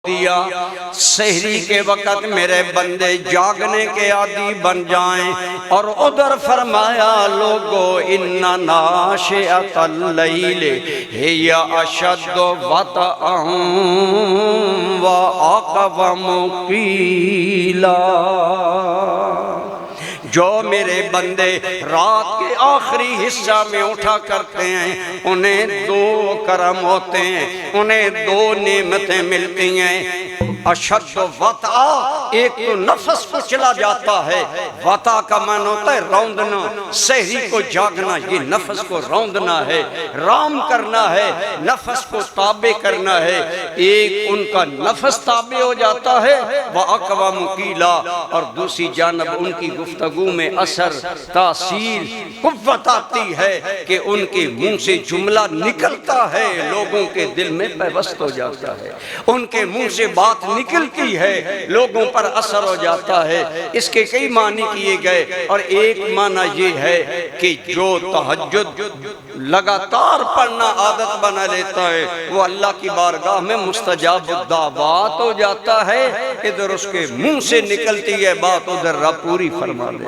دیا۔ سحری کے وقت میرے بندے جاگنے کے عادی بن جائیں، اور ادھر فرمایا لوگو ان ناشئۃ اللیل ہی اشد وطئا واقوم قیلا۔ جو میرے بندے رات کے آخری حصہ میں اٹھا کرتے ہیں انہیں دو کرم ہوتے ہیں، انہیں دو نعمتیں ملتی ہیں۔ اشد وطا، ایک تو نفس کو چلا جاتا ہے، وطا کا معنی ہوتا ہے روندنا، سحری کو جاگنا، یہ نفس کو روندنا ہے، رام کرنا ہے، نفس کو تابع کرنا ہے۔ ایک ان کا نفس تابع ہو جاتا ہے وَأَقْوَمُ قِيلًا، اور دوسری جانب ان کی گفتگو میں اثر، تاثیر، قوت آتی ہے کہ ان کے منہ سے جملہ نکلتا ہے، لوگوں کے دل میں پیوست ہو جاتا ہے، ان کے منہ سے بات نکلتی ہے، لوگوں پر اثر ہو جاتا ہے۔ اس کے کئی معنی کیے گئے، اور ایک معنی یہ ہے کہ جو تہجد لگاتار پڑھنا عادت بنا لیتا ہے وہ اللہ کی بارگاہ میں مستجاب الدعوات ہو جاتا ہے۔ ادھر اس کے منہ سے نکلتی ہے بات، ادھر رب پوری فرما دے۔